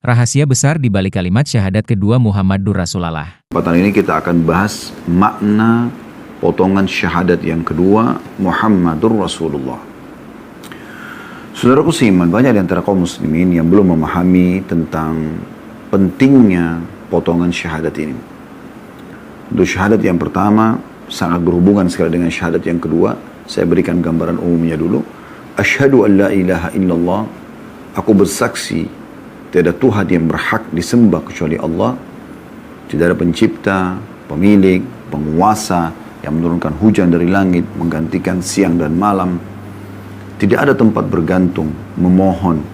Rahasia besar di balik kalimat syahadat kedua Muhammadur Rasulullah. Kesempatan ini kita akan bahas makna potongan syahadat yang kedua Muhammadur Rasulullah. Saudaraku seiman, banyak di antara kaum muslimin yang belum memahami tentang pentingnya potongan syahadat ini. Untuk syahadat yang pertama sangat berhubungan sekali dengan syahadat yang kedua. Saya berikan gambaran umumnya dulu. Asyhadu an la ilaha illallah. Aku bersaksi tiada Tuhan yang berhak disembah kecuali Allah. Tidak ada pencipta, pemilik, penguasa yang menurunkan hujan dari langit, menggantikan siang dan malam. Tidak ada tempat bergantung, memohon.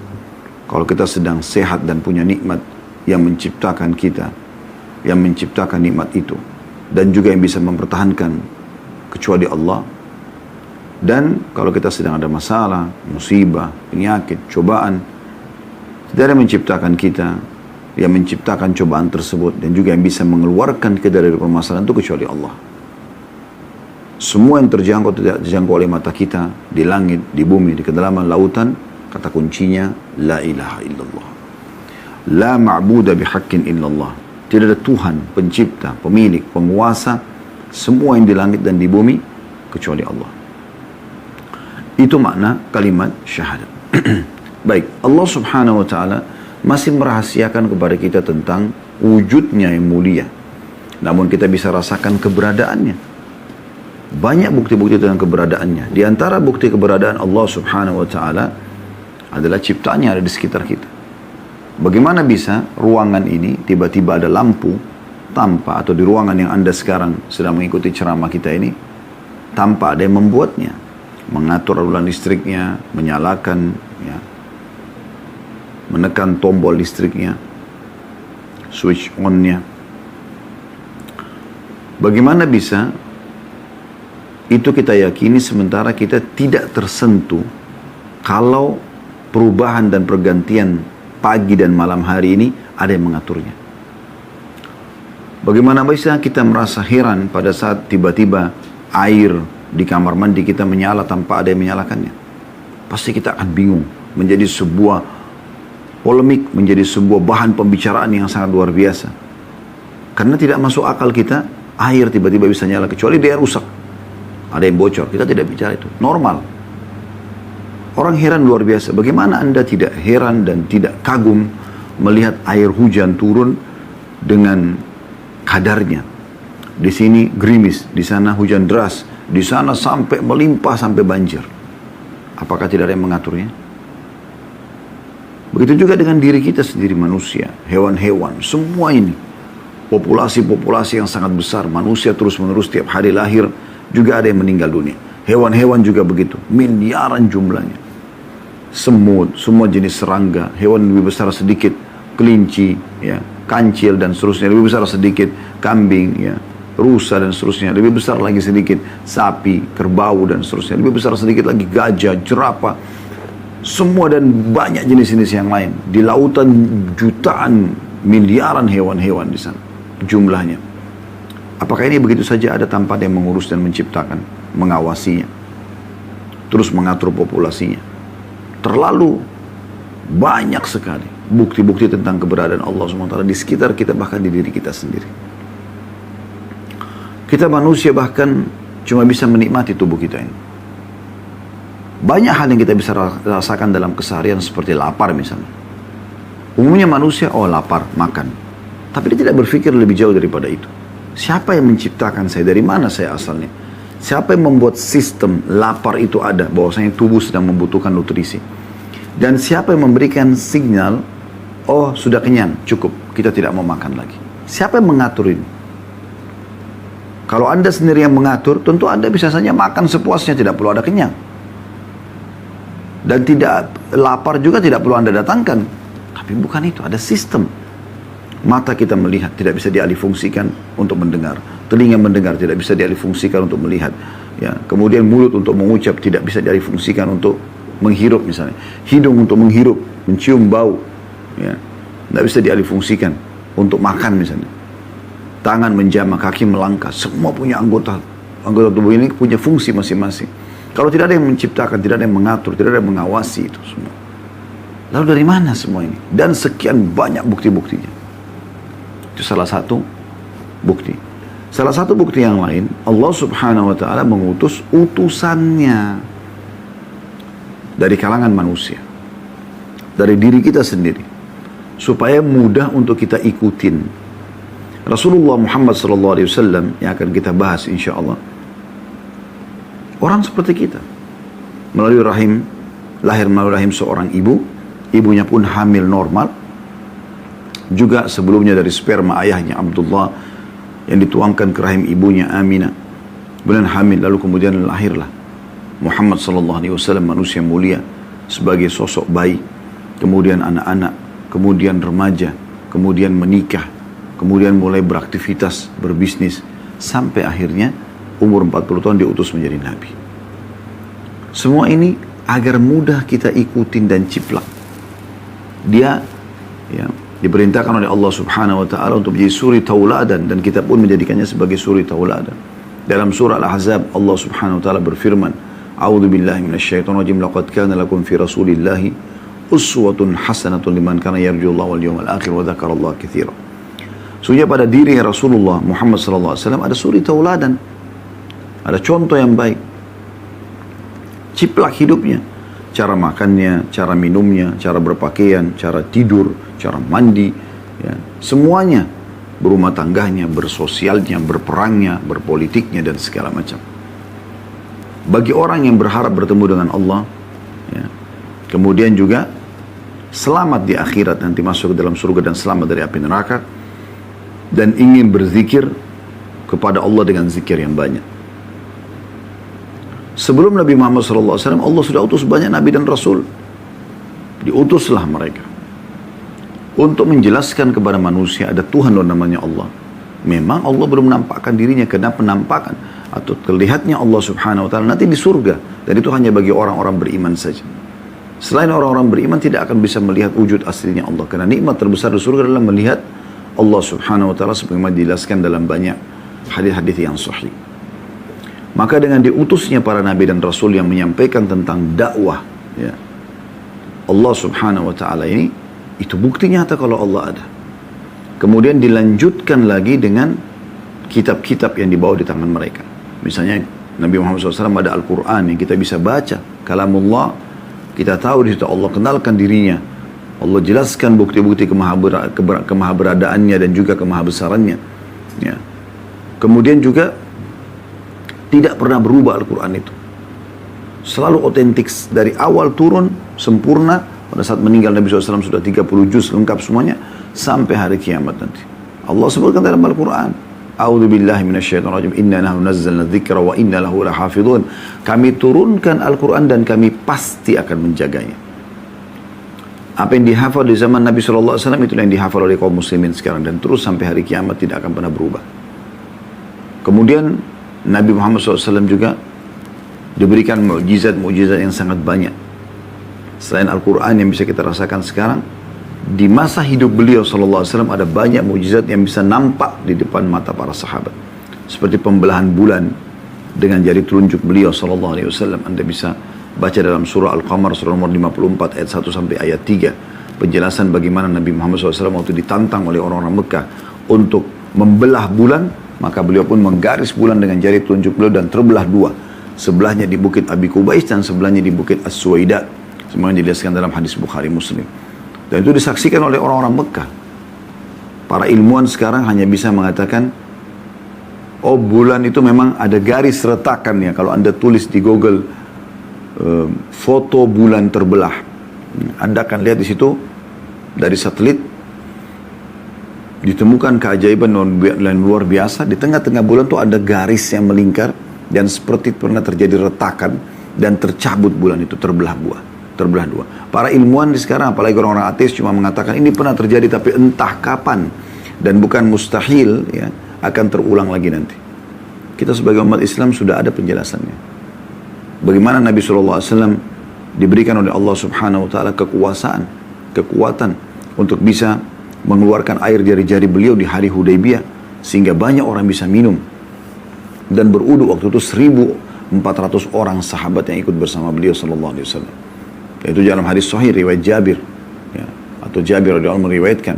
Kalau kita sedang sehat dan punya nikmat yang menciptakan kita, yang menciptakan nikmat itu. Dan juga yang bisa mempertahankan kecuali Allah. Dan kalau kita sedang ada masalah, musibah, penyakit, cobaan, tidak ada yang menciptakan kita, yang menciptakan cobaan tersebut, dan juga yang bisa mengeluarkan kita dari permasalahan itu kecuali Allah. Semua yang terjangkau tidak terjangkau oleh mata kita, di langit, di bumi, di kedalaman lautan, kata kuncinya, la ilaha illallah. La ma'buda bihaqqin illallah. Tidak ada Tuhan, pencipta, pemilik, penguasa, semua yang di langit dan di bumi, kecuali Allah. Itu makna kalimat syahadat. Baik, Allah subhanahu wa ta'ala masih merahasiakan kepada kita tentang wujudnya yang mulia. Namun kita bisa rasakan keberadaannya. Banyak bukti-bukti tentang keberadaannya. Di antara bukti keberadaan Allah subhanahu wa ta'ala adalah ciptaannya ada di sekitar kita. Bagaimana bisa ruangan ini tiba-tiba ada lampu tanpa, atau di ruangan yang Anda sekarang sedang mengikuti ceramah kita ini, tanpa ada yang membuatnya. Mengatur aliran listriknya, menyalakan, ya, menekan tombol listriknya, switch on-nya. Bagaimana bisa itu kita yakini sementara kita tidak tersentuh kalau perubahan dan pergantian pagi dan malam hari ini ada yang mengaturnya. Bagaimana bisa kita merasa heran pada saat tiba-tiba air di kamar mandi kita menyala tanpa ada yang menyalakannya? Pasti kita akan bingung, menjadi sebuah polemik, menjadi sebuah bahan pembicaraan yang sangat luar biasa. Karena tidak masuk akal kita, air tiba-tiba bisa nyala, kecuali dia rusak. Ada yang bocor, kita tidak bicara itu. Normal. Orang heran luar biasa. Bagaimana Anda tidak heran dan tidak kagum melihat air hujan turun dengan kadarnya. Di sini gerimis, di sana hujan deras, di sana sampai melimpah sampai banjir. Apakah tidak ada yang mengaturnya? Begitu juga dengan diri kita sendiri, manusia, hewan-hewan, semua ini. Populasi-populasi yang sangat besar, manusia terus-menerus tiap hari lahir, juga ada yang meninggal dunia. Hewan-hewan juga begitu, miliaran jumlahnya. Semut, semua jenis serangga, hewan lebih besar sedikit, kelinci, ya, kancil dan seterusnya, lebih besar sedikit, kambing, ya, rusa dan seterusnya, lebih besar lagi sedikit, sapi, kerbau dan seterusnya, lebih besar sedikit lagi, gajah, jerapah, semua dan banyak jenis-jenis yang lain. Di lautan jutaan, miliaran hewan-hewan di sana jumlahnya. Apakah ini begitu saja ada tanpa ada yang mengurus dan menciptakan, mengawasinya, terus mengatur populasinya? Terlalu banyak sekali bukti-bukti tentang keberadaan Allah SWT di sekitar kita, bahkan di diri kita sendiri. Kita manusia bahkan cuma bisa menikmati tubuh kita ini. Banyak hal yang kita bisa rasakan dalam keseharian seperti lapar misalnya. Umumnya manusia, oh lapar, makan. Tapi dia tidak berpikir lebih jauh daripada itu. Siapa yang menciptakan saya? Dari mana saya asalnya? Siapa yang membuat sistem lapar itu ada? Bahwasanya tubuh sedang membutuhkan nutrisi. Dan siapa yang memberikan sinyal, oh sudah kenyang, cukup, kita tidak mau makan lagi. Siapa yang mengatur ini? Kalau Anda sendiri yang mengatur, tentu Anda bisa saja makan sepuasnya, tidak perlu ada kenyang. Dan tidak lapar juga tidak perlu Anda datangkan. Tapi bukan itu, ada sistem. Mata kita melihat, tidak bisa dialihfungsikan untuk mendengar. Telinga mendengar, tidak bisa dialihfungsikan untuk melihat. Ya, kemudian mulut untuk mengucap, tidak bisa dialihfungsikan untuk menghirup misalnya. Hidung untuk menghirup, mencium bau. Ya, tidak bisa dialihfungsikan untuk makan misalnya. Tangan menjamah, kaki melangkah. Semua punya anggota tubuh ini punya fungsi masing-masing. Kalau tidak ada yang menciptakan, tidak ada yang mengatur, tidak ada yang mengawasi itu semua. Lalu dari mana semua ini? Dan sekian banyak bukti-buktinya. Itu salah satu bukti. Salah satu bukti yang lain, Allah subhanahu wa ta'ala mengutus utusannya dari kalangan manusia, dari diri kita sendiri, supaya mudah untuk kita ikutin. Rasulullah Muhammad SAW yang akan kita bahas insya Allah, orang seperti kita, melalui rahim, lahir melalui rahim seorang ibu, ibunya pun hamil normal, juga sebelumnya dari sperma ayahnya Abdullah yang dituangkan ke rahim ibunya Aminah, kemudian hamil, lalu kemudian lahirlah Muhammad SAW, manusia mulia, sebagai sosok bayi, kemudian anak-anak, kemudian remaja, kemudian menikah, kemudian mulai beraktivitas, berbisnis, sampai akhirnya umur 40 tahun diutus menjadi nabi. Semua ini agar mudah kita ikutin dan ciplak. Dia diperintahkan oleh Allah subhanahu wa ta'ala untuk menjadi suri tauladan, dan kita pun menjadikannya sebagai suri tauladan. Dalam surah Al-Ahzab Allah subhanahu wa ta'ala berfirman, A'udzu billahi minasyaitonir rajim, laqad kana lakum fi rasulillahi uswatun hasanatun liman kana yarjullaha wal yawmal akhir wa dzakarallaha katsira. Sungguh pada diri Rasulullah Muhammad sallallahu alaihi wasallam ada suri tauladan, ada contoh yang baik. Ciplak hidupnya, cara makannya, cara minumnya, cara berpakaian, cara tidur, cara mandi, ya, semuanya, berumah tangganya, bersosialnya, berperangnya, berpolitiknya, dan segala macam. Bagi orang yang berharap bertemu dengan Allah, ya, kemudian juga selamat di akhirat, nanti masuk ke dalam surga dan selamat dari api neraka, dan ingin berzikir kepada Allah dengan zikir yang banyak. Sebelum Nabi Muhammad SAW, Allah sudah utus banyak Nabi dan Rasul. Diutuslah mereka untuk menjelaskan kepada manusia ada Tuhan namanya Allah. Memang Allah belum menampakkan dirinya, karena penampakan atau terlihatnya Allah subhanahu wa ta'ala nanti di surga. Dan itu hanya bagi orang-orang beriman saja. Selain orang-orang beriman tidak akan bisa melihat wujud aslinya Allah. Karena nikmat terbesar di surga adalah melihat Allah subhanahu wa ta'ala, sebagaimana dijelaskan dalam banyak hadis-hadis yang sahih. Maka dengan diutusnya para nabi dan rasul yang menyampaikan tentang dakwah, ya, Allah subhanahu wa ta'ala ini, itu bukti nyata kalau Allah ada. Kemudian dilanjutkan lagi dengan kitab-kitab yang dibawa di tangan mereka. Misalnya Nabi Muhammad SAW ada Al-Quran yang kita bisa baca, kalamullah, kita tahu di situ Allah kenalkan dirinya, Allah jelaskan bukti-bukti kemahaberadaannya dan juga kemahabesarannya, ya. Kemudian juga tidak pernah berubah Al-Quran itu. Selalu otentik, dari awal turun, sempurna, pada saat meninggal Nabi SAW sudah 30 juz lengkap semuanya, sampai hari kiamat nanti. Allah sebutkan dalam Al-Quran, A'udzu billahi minasyaitonir rajim, inna nahnu nazzalna dzikra wa inna lahu lahafidhun. Kami turunkan Al-Quran dan kami pasti akan menjaganya. Apa yang dihafal di zaman Nabi SAW, itulah yang dihafal oleh kaum muslimin sekarang, dan terus sampai hari kiamat tidak akan pernah berubah. Kemudian Nabi Muhammad SAW juga diberikan mukjizat-mukjizat yang sangat banyak. Selain Al-Quran yang bisa kita rasakan sekarang, di masa hidup beliau SAW ada banyak mukjizat yang bisa nampak di depan mata para sahabat. Seperti pembelahan bulan dengan jari telunjuk beliau SAW. Anda bisa baca dalam surah Al-Qamar, surah nomor 54 ayat 1 sampai ayat 3. Penjelasan bagaimana Nabi Muhammad SAW waktu ditantang oleh orang-orang Mekah untuk membelah bulan, maka beliau pun menggaris bulan dengan jari telunjuk beliau dan terbelah dua. Sebelahnya di bukit Abi Qubais dan sebelahnya di bukit As-Suwaida. Semuanya dijelaskan dalam hadis Bukhari Muslim. Dan itu disaksikan oleh orang-orang Mekah. Para ilmuwan sekarang hanya bisa mengatakan, oh bulan itu memang ada garis retakan ya. Kalau Anda tulis di Google foto bulan terbelah, Anda akan lihat di situ dari satelit ditemukan keajaiban yang luar biasa. Di tengah-tengah bulan itu ada garis yang melingkar dan seperti pernah terjadi retakan dan tercabut bulan itu, terbelah dua. Para ilmuwan di sekarang, apalagi orang-orang ateis, cuma mengatakan ini pernah terjadi tapi entah kapan, dan bukan mustahil ya akan terulang lagi nanti. Kita sebagai umat Islam sudah ada penjelasannya. Bagaimana Nabi SAW diberikan oleh Allah Subhanahu Wa Taala kekuatan untuk bisa mengeluarkan air jari-jari beliau di hari Hudaybiyah sehingga banyak orang bisa minum dan berudu. Waktu itu 1.400 orang sahabat yang ikut bersama beliau sallallahu alaihi wasallam. Itu dalam hadis sahih riwayat Jabir atau Jabir radhiyallahu anhu meriwayatkan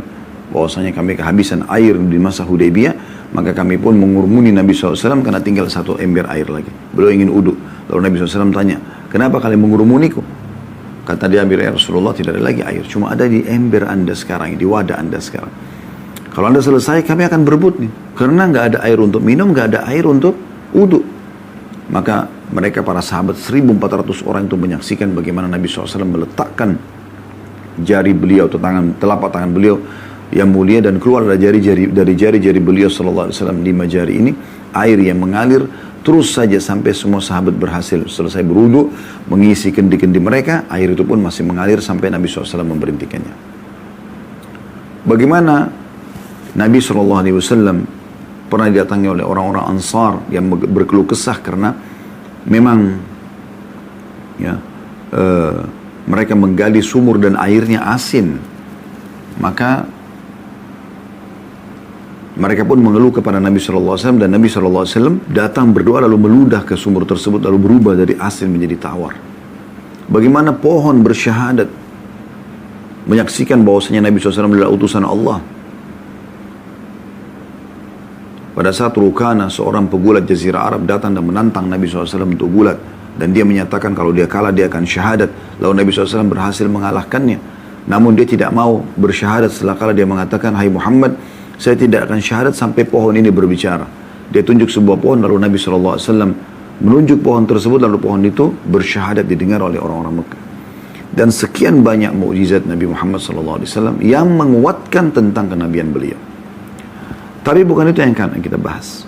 bahwasanya kami kehabisan air di masa Hudaybiyah, maka kami pun mengurumuni Nabi SAW karena tinggal satu ember air lagi. Beliau ingin uduk. Lalu Nabi SAW tanya, kenapa kalian mengurumuniku? Kata Jabir, ya Rasulullah, tidak ada lagi air, cuma ada di ember anda sekarang, di wadah anda sekarang. Kalau anda selesai, kami akan berebut nih, karena nggak ada air untuk minum, nggak ada air untuk uduk. Maka mereka para sahabat 1.400 orang itu menyaksikan bagaimana Nabi SAW meletakkan jari beliau atau telapak tangan beliau yang mulia dan keluar dari jari-jari beliau sallallahu alaihi wasallam 5 jari ini air yang mengalir terus saja sampai semua sahabat berhasil selesai berwudu mengisi kendi-kendi mereka, air itu pun masih mengalir sampai Nabi SAW memberhentikannya. Bagaimana Nabi SAW pernah didatangi oleh orang-orang Ansar yang berkeluh kesah karena memang mereka menggali sumur dan airnya asin, maka mereka pun mengeluh kepada Nabi SAW dan Nabi SAW datang berdoa lalu meludah ke sumur tersebut lalu berubah dari asin menjadi tawar. Bagaimana pohon bersyahadat menyaksikan bahwasanya Nabi SAW adalah utusan Allah. Pada saat Rukana, seorang pegulat Jazirah Arab datang dan menantang Nabi SAW untuk gulat. Dan dia menyatakan kalau dia kalah dia akan syahadat. Lalu Nabi SAW berhasil mengalahkannya. Namun dia tidak mau bersyahadat setelah kalah. Dia mengatakan, hai Muhammad, saya tidak akan syahadat sampai pohon ini berbicara. Dia tunjuk sebuah pohon, lalu Nabi SAW menunjuk pohon tersebut, lalu pohon itu bersyahadat didengar oleh orang-orang Mekah. Dan sekian banyak mukjizat Nabi Muhammad SAW yang menguatkan tentang kenabian beliau. Tapi bukan itu yang akan kita bahas.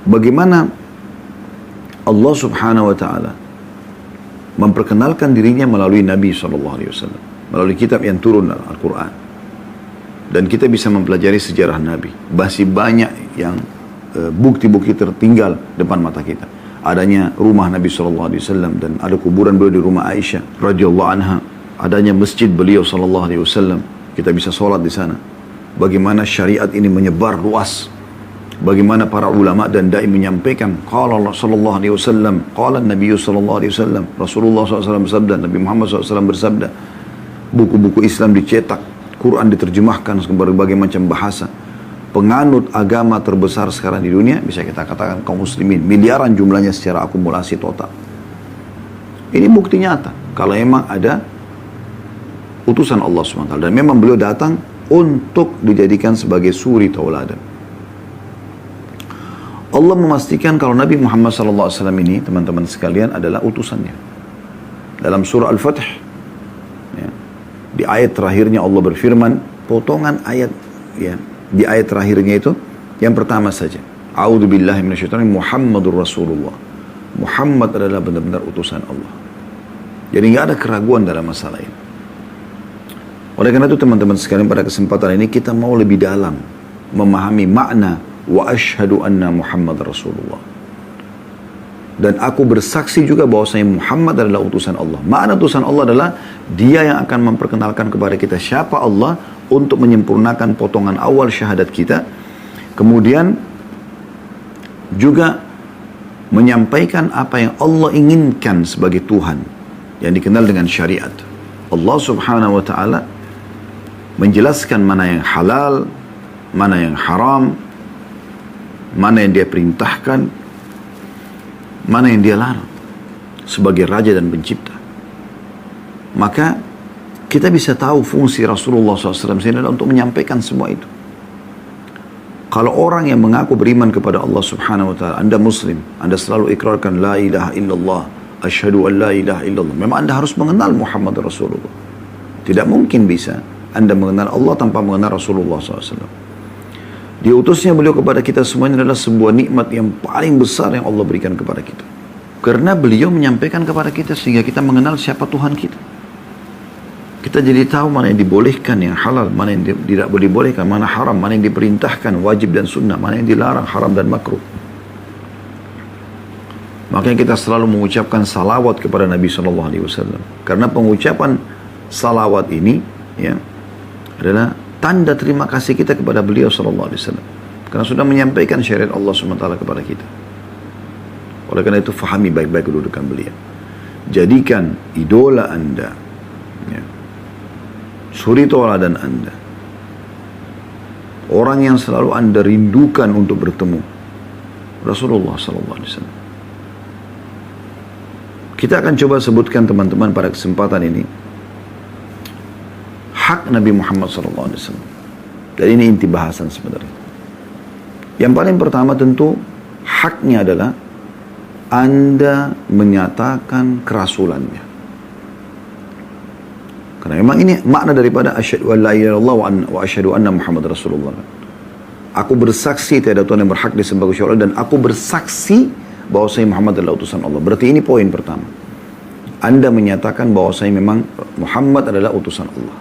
Bagaimana Allah Subhanahu Wa Taala memperkenalkan dirinya melalui Nabi SAW, melalui kitab yang turun Al-Quran. Dan kita bisa mempelajari sejarah Nabi. Masih banyak yang bukti-bukti tertinggal depan mata kita. Adanya rumah Nabi SAW dan ada kuburan beliau di rumah Aisyah radhiyallahu anha. Adanya masjid beliau SAW. Kita bisa sholat di sana. Bagaimana syariat ini menyebar luas. Bagaimana para ulama dan dai menyampaikan. Qala Allah sallallahu alaihi wasallam, qala Nabi sallallahu alaihi wasallam, Rasulullah SAW bersabda, Nabi Muhammad SAW bersabda. Buku-buku Islam dicetak. Quran diterjemahkan ke berbagai macam bahasa. Penganut agama terbesar sekarang di dunia, bisa kita katakan kaum muslimin. Miliaran jumlahnya secara akumulasi total. Ini bukti nyata. Kalau memang ada utusan Allah SWT. Dan memang beliau datang untuk dijadikan sebagai suri tauladan. Allah memastikan kalau Nabi Muhammad SAW ini, teman-teman sekalian, adalah utusannya. Dalam surah Al-Fatih, di ayat terakhirnya Allah berfirman, potongan ayat di ayat terakhirnya itu yang pertama saja. A'udzubillahi minasyaitonir Muhammadur Rasulullah. Muhammad adalah benar-benar utusan Allah. Jadi nggak ada keraguan dalam masalah ini. Oleh karena itu teman-teman sekalian, pada kesempatan ini kita mau lebih dalam memahami makna wa asyhadu anna Muhammad Rasulullah. Dan aku bersaksi juga bahwasanya Muhammad adalah utusan Allah. Makna utusan Allah adalah dia yang akan memperkenalkan kepada kita siapa Allah untuk menyempurnakan potongan awal syahadat kita. Kemudian juga menyampaikan apa yang Allah inginkan sebagai Tuhan yang dikenal dengan syariat. Allah Subhanahu wa taala menjelaskan mana yang halal, mana yang haram, mana yang dia perintahkan, mana yang dia larang sebagai raja dan pencipta. Maka kita bisa tahu fungsi Rasulullah SAW sini adalah untuk menyampaikan semua itu. Kalau orang yang mengaku beriman kepada Allah Subhanahu Wa Taala, Anda Muslim, Anda selalu ikrarkan la ilaha illallah, asyhadu an la ilaha illallah. Memang Anda harus mengenal Muhammad Rasulullah. Tidak mungkin bisa Anda mengenal Allah tanpa mengenal Rasulullah SAW. Diutusnya beliau kepada kita semuanya adalah sebuah nikmat yang paling besar yang Allah berikan kepada kita. Karena beliau menyampaikan kepada kita sehingga kita mengenal siapa Tuhan kita. Kita jadi tahu mana yang dibolehkan, yang halal, mana yang tidak boleh dibolehkan, mana haram, mana yang diperintahkan, wajib dan sunnah, mana yang dilarang, haram dan makruh. Makanya kita selalu mengucapkan salawat kepada Nabi SAW. Karena pengucapan salawat ini adalah tanda terima kasih kita kepada beliau SAW. Karena sudah menyampaikan syariat Allah SWT kepada kita. Oleh karena itu fahami baik-baik kedudukan beliau. Jadikan idola Anda suri tauladan Anda. Orang yang selalu Anda rindukan untuk bertemu. Rasulullah SAW. Kita akan coba sebutkan teman-teman pada kesempatan ini hak Nabi Muhammad SAW. Dan ini inti bahasan sebenarnya. Yang paling pertama tentu haknya adalah Anda menyatakan kerasulannya. Karena memang ini makna daripada asyhadu an la ilaha illallah wa asyhadu anna Muhammad Rasulullah. Aku bersaksi tiada Tuhan yang berhak disembah kecuali Allah, dan aku bersaksi bahwasanya Muhammad adalah utusan Allah. Berarti ini poin pertama. Anda menyatakan bahwasanya memang Muhammad adalah utusan Allah.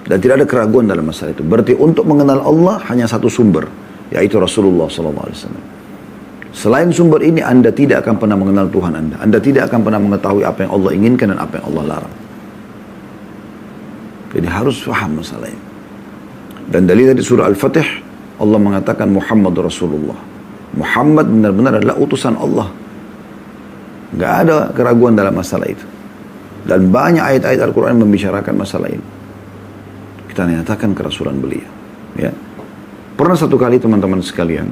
Dan tidak ada keraguan dalam masalah itu. Berarti untuk mengenal Allah hanya satu sumber, yaitu Rasulullah SAW. Selain sumber ini, Anda tidak akan pernah mengenal Tuhan Anda. Anda tidak akan pernah mengetahui apa yang Allah inginkan dan apa yang Allah larang. Jadi harus paham masalah ini. Dan dalil dari surah Al-Fatih, Allah mengatakan Muhammad Rasulullah. Muhammad benar-benar adalah utusan Allah. Nggak ada keraguan dalam masalah itu. Dan banyak ayat-ayat Al-Quran membicarakan masalah ini. Kita nyatakan kerasulan beliau. Ya. Pernah satu kali teman-teman sekalian,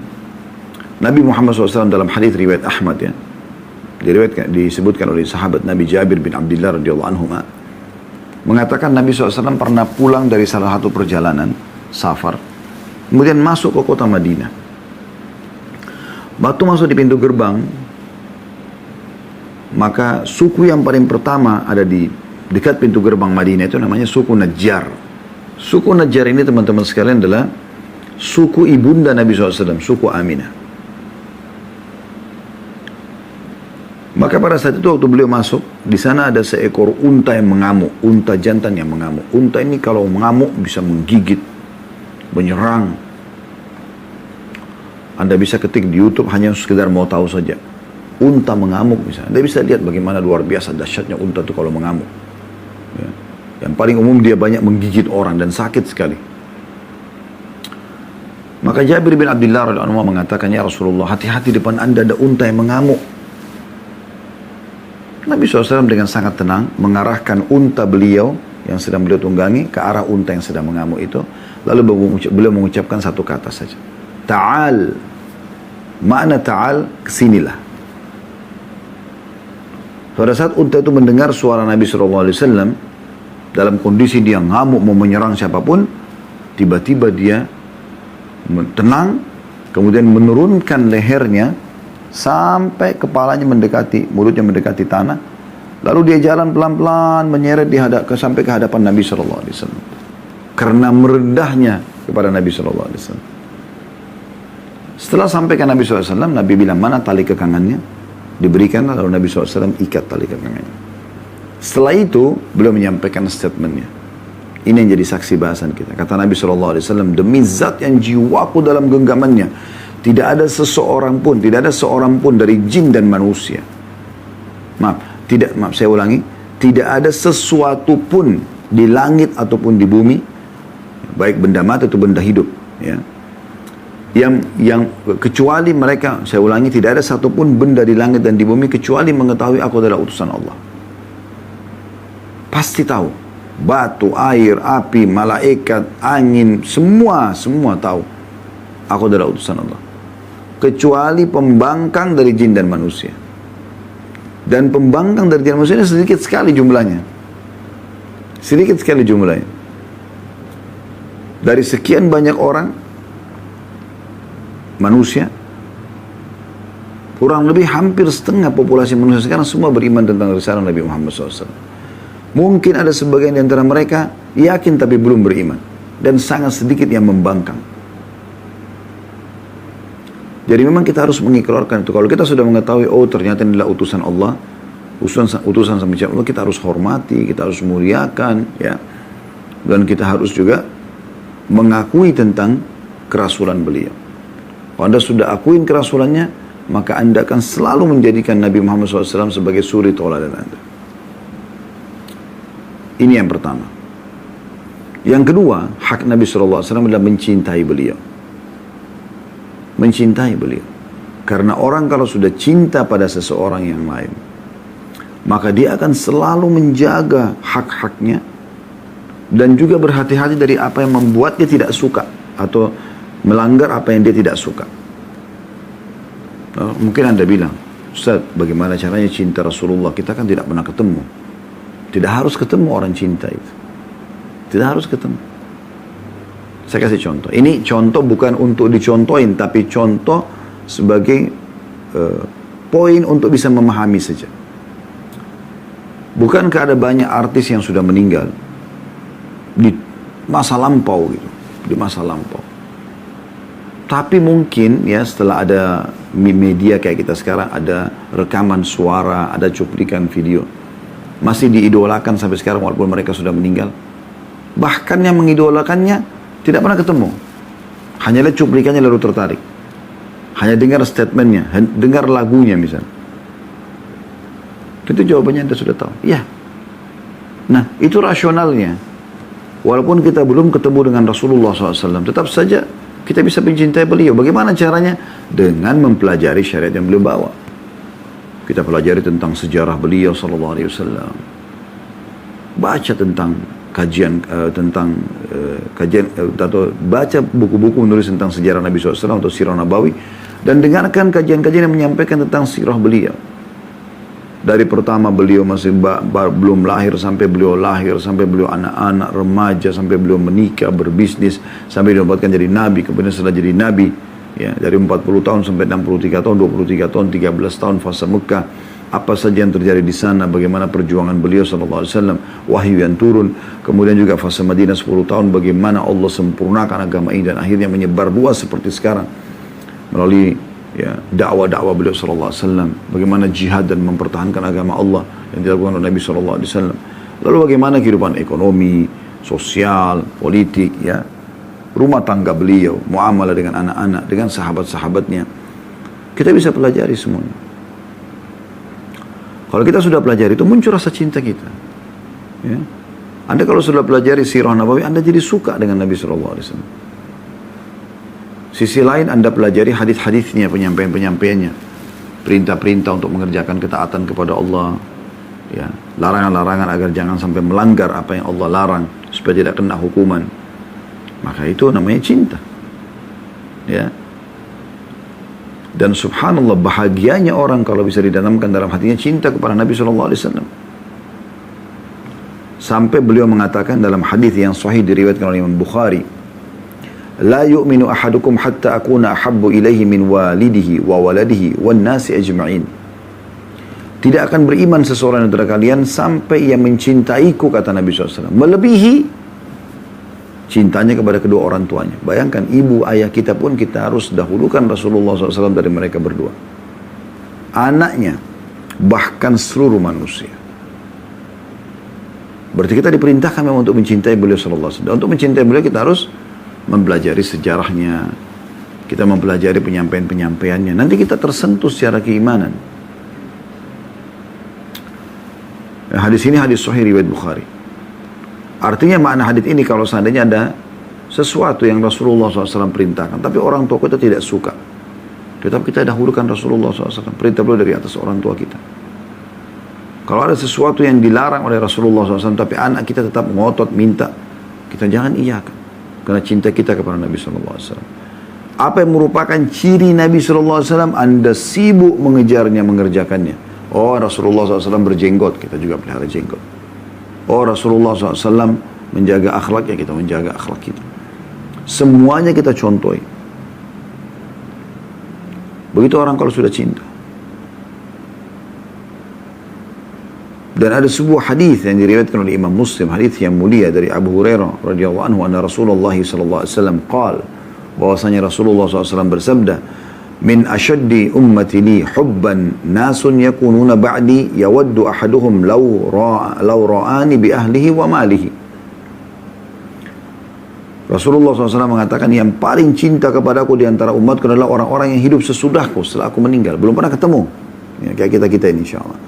Nabi Muhammad SAW dalam hadis riwayat Ahmad, ya, disebutkan oleh sahabat Nabi Jabir bin Abdullah radhiyallahu anhu, mengatakan Nabi SAW pernah pulang dari salah satu perjalanan safar, kemudian masuk ke kota Madinah. Waktu masuk di pintu gerbang, maka suku yang paling pertama ada di dekat pintu gerbang Madinah itu namanya suku Najjar. Suku Najjar ini teman-teman sekalian adalah suku ibunda Nabi SAW, suku Aminah. Maka pada saat itu waktu beliau masuk, di sana ada seekor unta yang mengamuk, unta jantan yang mengamuk. Unta ini kalau mengamuk bisa menggigit, menyerang. Anda bisa ketik di YouTube hanya sekedar mau tahu saja. Unta mengamuk misalnya. Anda bisa lihat bagaimana luar biasa dahsyatnya unta itu kalau mengamuk. Ya. Yang paling umum dia banyak menggigit orang dan sakit sekali. Maka Jabir bin Abdullah radhiyallahu anhu mengatakan, ya Rasulullah, hati-hati depan Anda ada unta yang mengamuk. Nabi SAW dengan sangat tenang mengarahkan unta beliau yang sedang beliau tunggangi ke arah unta yang sedang mengamuk itu. Lalu beliau mengucapkan satu kata saja. Ta'al. Makna ta'al, kesinilah. Pada saat unta itu mendengar suara Nabi SAW, dalam kondisi dia ngamuk mau menyerang siapapun, tiba-tiba dia tenang, kemudian menurunkan lehernya sampai kepalanya mendekati, mulutnya mendekati tanah. Lalu dia jalan pelan-pelan menyeret sampai ke hadapan Nabi SAW. Karena merendahnya kepada Nabi SAW. Setelah sampai ke Nabi SAW, Nabi bilang, mana tali kekangannya? Diberikan, lalu Nabi SAW ikat tali kekangannya. Setelah itu, beliau menyampaikan statementnya. Ini yang jadi saksi bahasan kita. Kata Nabi SAW, demi zat yang jiwaku dalam genggamannya, tidak ada seorang pun dari jin dan manusia. Saya ulangi, tidak ada sesuatu pun di langit ataupun di bumi, baik benda mati atau benda hidup, ya, yang kecuali mereka, saya ulangi, tidak ada satupun benda di langit dan di bumi kecuali mengetahui aku adalah utusan Allah. Pasti tahu. Batu, air, api, malaikat, angin, semua tahu aku adalah utusan Allah. Kecuali pembangkang dari jin dan manusia. Dan pembangkang dari jin dan manusia ini sedikit sekali jumlahnya. Sedikit sekali jumlahnya. Dari sekian banyak orang, manusia, kurang lebih hampir setengah populasi manusia sekarang semua beriman tentang risalah Nabi Muhammad SAW. Mungkin ada sebagian di antara mereka yakin tapi belum beriman. Dan sangat sedikit yang membangkang. Jadi memang kita harus mengikrarkan itu. Kalau kita sudah mengetahui, oh ternyata ini adalah utusan Allah, utusan sama Allah, kita harus hormati, kita harus muliakan, ya. Dan kita harus juga mengakui tentang kerasulan beliau. Kalau Anda sudah akuin kerasulannya, maka Anda akan selalu menjadikan Nabi Muhammad SAW sebagai suri tauladan Anda. Ini yang pertama. Yang kedua, hak Nabi SAW adalah mencintai beliau. Mencintai beliau. Karena orang kalau sudah cinta pada seseorang yang lain, maka dia akan selalu menjaga hak-haknya dan juga berhati-hati dari apa yang membuat dia tidak suka atau melanggar apa yang dia tidak suka. Mungkin Anda bilang, Ustaz, bagaimana caranya cinta Rasulullah? Kita kan tidak pernah ketemu. Tidak harus ketemu orang cinta itu. Tidak harus ketemu. Saya kasih contoh. Ini contoh bukan untuk dicontohin, tapi contoh sebagai poin untuk bisa memahami saja. Bukankah ada banyak artis yang sudah meninggal di masa lampau gitu, di masa lampau. Tapi mungkin ya setelah ada media kayak kita sekarang, ada rekaman suara, ada cuplikan video, masih diidolakan sampai sekarang walaupun mereka sudah meninggal. Bahkan yang mengidolakannya tidak pernah ketemu. Hanya lihat cuplikannya lalu tertarik. Hanya dengar statementnya, dengar lagunya misalnya. Itu jawabannya Anda sudah tahu. Ya. Nah, itu rasionalnya. Walaupun kita belum ketemu dengan Rasulullah SAW, tetap saja kita bisa mencintai beliau. Bagaimana caranya? Dengan mempelajari syariat yang beliau bawa. Kita pelajari tentang sejarah beliau SAW. Baca tentang kajian atau baca buku-buku menulis tentang sejarah Nabi SAW atau sirah Nabawi, dan dengarkan kajian-kajian yang menyampaikan tentang sirah beliau. Dari pertama beliau masih belum lahir, sampai beliau lahir, sampai beliau anak-anak, remaja, sampai beliau menikah, berbisnis, sampai dinobatkan jadi nabi, kemudian setelah jadi nabi, ya, dari 40 tahun sampai 63 tahun, 23 tahun, 13 tahun fase Mekah, apa saja yang terjadi di sana, bagaimana perjuangan beliau SAW, wahyu yang turun, kemudian juga fase Madinah 10 tahun, bagaimana Allah sempurnakan agama ini dan akhirnya menyebar luas seperti sekarang melalui ya, dakwah-dakwah beliau SAW, bagaimana jihad dan mempertahankan agama Allah yang dilakukan oleh Nabi SAW. Lalu bagaimana kehidupan ekonomi, sosial, politik, ya, rumah tangga beliau, muamalah dengan anak-anak, dengan sahabat-sahabatnya. Kita bisa pelajari semuanya. Kalau kita sudah pelajari itu, muncul rasa cinta kita. Ya. Anda kalau sudah pelajari sirah Nabawi, Anda jadi suka dengan Nabi SAW. Sisi lain Anda pelajari hadis-hadisnya, penyampaian-penyampaiannya, perintah-perintah untuk mengerjakan ketaatan kepada Allah, ya, larangan-larangan agar jangan sampai melanggar apa yang Allah larang supaya tidak kena hukuman. Maka itu namanya cinta. Ya. Dan subhanallah, bahagianya orang kalau bisa ditanamkan dalam hatinya cinta kepada Nabi SAW. Sampai beliau mengatakan dalam hadis yang sahih diriwayatkan oleh Imam Bukhari, la yu'minu ahadukum hatta akuna ahabbu ilaihi min walidihi wa waladihi wan nasi ajma'in. Tidak akan beriman seseorang antara kalian sampai ia mencintaiku, kata Nabi SAW, melebihi cintanya kepada kedua orang tuanya. Bayangkan, ibu ayah kita pun kita harus dahulukan Rasulullah SAW dari mereka berdua. Anaknya, bahkan seluruh manusia. Berarti kita diperintahkan memang untuk mencintai beliau SAW. Dan untuk mencintai beliau kita harus mempelajari sejarahnya, kita mempelajari penyampaian-penyampaiannya. Nanti kita tersentuh secara keimanan. Hadis ini hadis sahih riwayat Bukhari. Artinya makna hadis ini, kalau seandainya ada sesuatu yang Rasulullah SAW perintahkan, tapi orang tua kita tidak suka, tetap kita dahulukan Rasulullah SAW, perintah beliau dari atas orang tua kita. Kalau ada sesuatu yang dilarang oleh Rasulullah SAW, tapi anak kita tetap ngotot minta, kita jangan iyakan. Karena cinta kita kepada Nabi SAW. Apa yang merupakan ciri Nabi SAW, Anda sibuk mengejarnya, mengerjakannya. Oh, Rasulullah SAW berjenggot, kita juga pelihara jenggot. Oh, Rasulullah SAW menjaga akhlaknya, kita menjaga akhlak kita. Semuanya kita contohi. Begitu orang kalau sudah cinta. Dan ada sebuah hadis yang diriwayatkan oleh Imam Muslim, hadis yang mulia dari Abu Hurairah radhiyallahu anhu, anna Rasulullah sallallahu alaihi wasallam qala, bahwasanya Rasulullah SAW bersabda, min ashaddi ummati li hubban nasun yakununa ba'di yawaddu ahaduhum law ra'ani bi ahlihi wa malihi. Rasulullah SAW mengatakan, yang paling cinta kepadaku di antara umatku adalah orang-orang yang hidup sesudahku, setelah aku meninggal, belum pernah ketemu, ya, kayak kita ini insyaAllah.